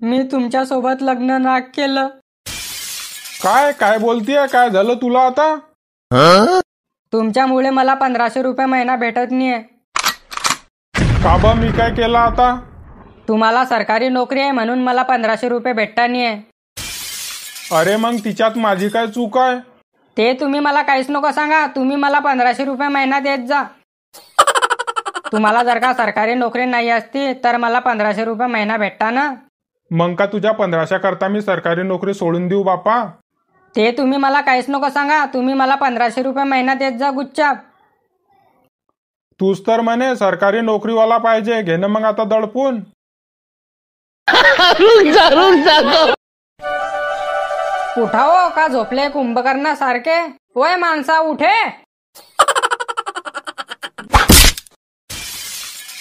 मी तुमच्या सोबत लग्न ना केलं. काय काय बोलतीये? काय झालं तुला आता? तुमच्यामुळे मला 1500 रुपये महिना भेटत नाहीये. का बा, मी काय केलं आता? तुम्हाला सरकारी नोकरी आहे म्हणून मला 1500 रुपये भेटता नाहीये. अरे मग तिच्यात माझी काय चूक आहे? ते तुम्ही मला काहीच नको सांगा. तुम्ही मला 1500 रुपये महिना देत जा. तुम्हाला जर का सरकारी नोकरी नाही असती तर मला 1500 रुपये महिना भेटता ना. मग का तुझ्या 1500 करता मी सरकारी नोकरी सोडून देऊ बापा? ते तुम्ही मला काहीच नको सांगा. तुम्ही मला 1500 रुपये महिना देत जा गुच्चाप. तूच तर म्हणे सरकारी नोकरीवाला पाहिजे, घे ना मग आता दडपून. उठाओ का झोपले कुंभकर्णासारखे? ओय माणसा उठे.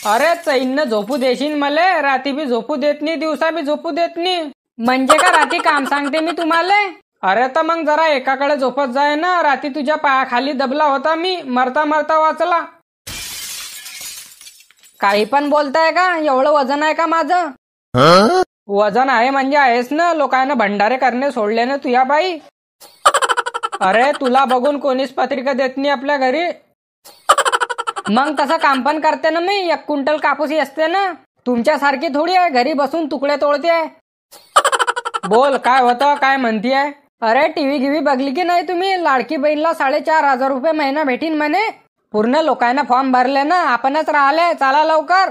अरे चैन झोपू देशील मले? रात्री बी झोपू देत नाही, दिवसा बी झोपू देत नाही. म्हणजे का रात्री काम सांगते मी तुम्हाला? अरे तर मग जरा एकाकडे झोपत जाय ना. रात्री तुझ्या पायाखाली दबला होता मी, मरता मरता वाचला. काही पण बोलताय का? एवढं वजन आहे का माझं? वजन आहे म्हणजे आहेस ना. लोकांना भंडारे करणे सोडले ना तुझ्या बाई. अरे तुला बघून कोणीच पत्रिका देत नाही आपल्या घरी. मग तसं काम पण करते ना मी. 1 क्विंटल कापूस असते ना. तुमच्यासारखी थोडी आहे घरी बसून तुकडे तोडते. बोल काय होतं, काय म्हणतीये? अरे टीव्ही गिवी बघली की नाही तुम्ही? लाडकी बहीणला 4500 रुपये महिना भेटीन म्हणे. पूर्ण लोकांना फॉर्म भरले ना, आपणच राहिले. चला लवकर.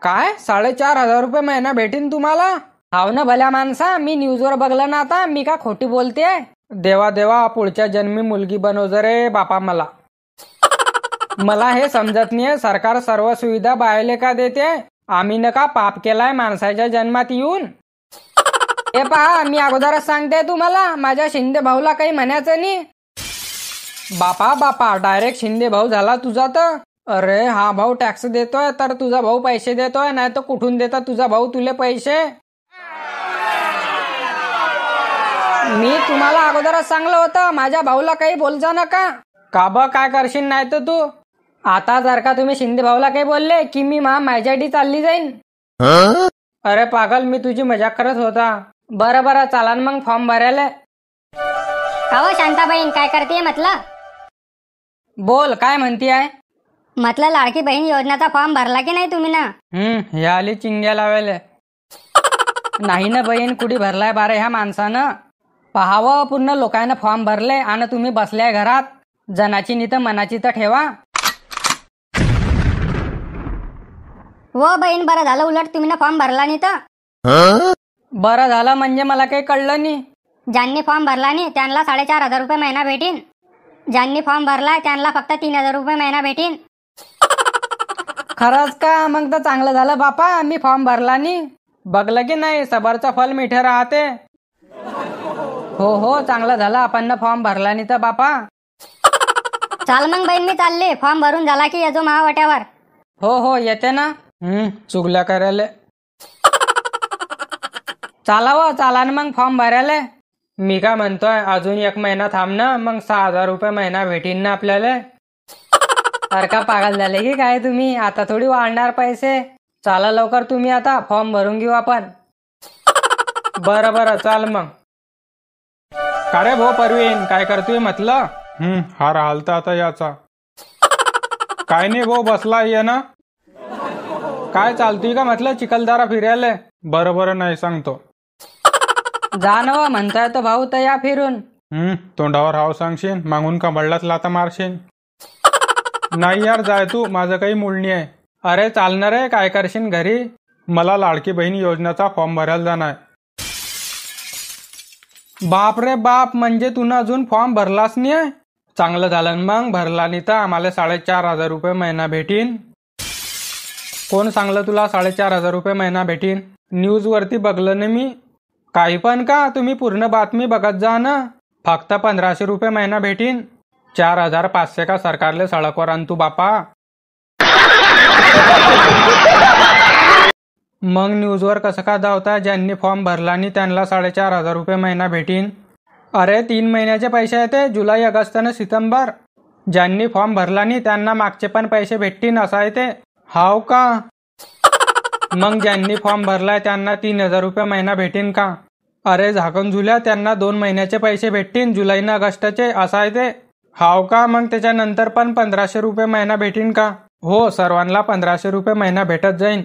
काय 4500 रुपये महिना भेटीन तुम्हाला? हाव ना भल्या माणसा, मी न्यूजवर बघलं ना आता. मी का खोटी बोलते? देवा देवा, पुढच्या जन्मी मुलगी बनवजो रे बापा मला. मला हे समजत नाहीये, सरकार सर्व सुविधा बायले का देते? आम्ही न का पाप केलाय माणसाच्या जन्मात येऊन? हे पहा, मी अगोदरच सांगते तुम्हाला, माझ्या शिंदे भाऊला काही म्हणायचं नाही. बापा बापा, डायरेक्ट शिंदे भाऊ झाला तुझा तर. अरे हा भाऊ टॅक्स देतोय तर तुझा भाऊ पैसे देतोय, नाही तर कुठून देता तुझा भाऊ तुले पैसे? मी तुम्हाला अगोदरच सांगलं होतं, माझ्या भाऊला काही बोलजा नका. का ब काय करशील नाही तर तू? आता जर का तुम्ही शिंदे भाऊला काही बोलले की मी माझ्यासाठी चालली जाईन. अरे पागल, मी तुझी मजाक करत होता. बरं बरं, चला मग फॉर्म भरायला. काहो शांताबाईन, काय करते म्हटलं? बोल काय म्हणती आहे? म्हटलं लाडकी बहीण योजनेचा फॉर्म भरला की नाही तुम्ही ना? हे आली चिंग्या लावायला. नाही ना बहीण, कुठे भरलाय बारे ह्या माणसानं. पहावं, पूर्ण लोकांना फॉर्म भरले आणि तुम्ही बसल्याय घरात. जनाची नी तर मनाची तर ठेवा. हो बहीण, बरं झालं उलट तुम्ही ना फॉर्म भरला नाही तर. बरं झालं म्हणजे मला काही कळलं नाही. ज्यांनी फॉर्म भरला नाही त्यांना 4500 रुपये महिना भेटीन. ज्यांनी फॉर्म भरलाय त्यांना फक्त 3000 रुपये महिना भेटीन. खरंच का? मग तर चांगलं झालं बापा, मी फॉर्म भरला नाही. बघलं की नाही, सबर फल मिठे राहते. हो हो, चांगलं झालं आपण फॉर्म भरला नाही तर बापा. चाल मग बहीण, मी चालले. फॉर्म भरून झाला की येजो महावट्यावर. हो हो, येते ना. चुगल्या करायला. चालावं, चला ना मग फॉर्म भरायला. मी काय म्हणतोय, अजून 1 महिना थांब ना, मग 6000 रुपये महिना भेटीन ना आपल्याला. अरे का पागल झाले की काय तुम्ही? आता थोडी वाढणार पैसे. चला लवकर तुम्ही, आता फॉर्म भरून घेऊ आपण. बरं बरं, चाल मग. का रे भाऊ परवीन, काय करतोय म्हटलं? हा राहिल तर आता याचा. काय नाही भाऊ, बसला ये ना. काय चालतोय का म्हटलं चिखलदरा फिरायला? बरं बरं, नाही सांगतो. जा ना व, म्हणताय तो भाऊ तर या फिरून. तोंडावर हाव सांगशील, मागून कमळलाच लाता मारशील. नाही यार, जाय तू, माझं काही मूळ नाही आहे. अरे चालणार आहे, काय करशील घरी? मला लाडकी बहीण योजनेचा फॉर्म भरायला जाणार. बाप रे बाप, म्हणजे तू अजून फॉर्म भरलाच नाही? चांगलं झालं मग, भरला नाही तर आम्हाला 4500 रुपये महिना भेटीन. कोण सांगलं तुला 4500 रुपये महिना भेटीन? न्यूज वरती बघलं ना मी. काही पण का, तुम्ही पूर्ण बातमी बघत जा ना. फक्त 1500 रुपये महिना भेटीन. 4500 का सरकारले सडकवर आणतू बापा. मग न्यूजवर कसं का धावता, ज्यांनी फॉर्म भरला नाही त्यांना 4500 रुपये महिना भेटीन? अरे 3 महिन्याचे पैसे येते, जुलै ऑगस्ट आणि सप्टेंबर. ज्यांनी फॉर्म भरला नाही त्यांना मागचे पण पैसे भेटतील असं आहे ते. हाव का? मग ज्यांनी फॉर्म भरलाय त्यांना 3,000 रुपये महिना भेटीन का? अरे झाकण झुल्या, त्यांना 2 महिन्याचे पैसे भेटतील, जुलै न ऑगस्टचे, असं आहे ते. हाव का? मग त्याच्यानंतर पण 1,500 रुपये महिना भेटीन का? हो, सर्वांना 1,500 रुपये महिना भेटत जाईन.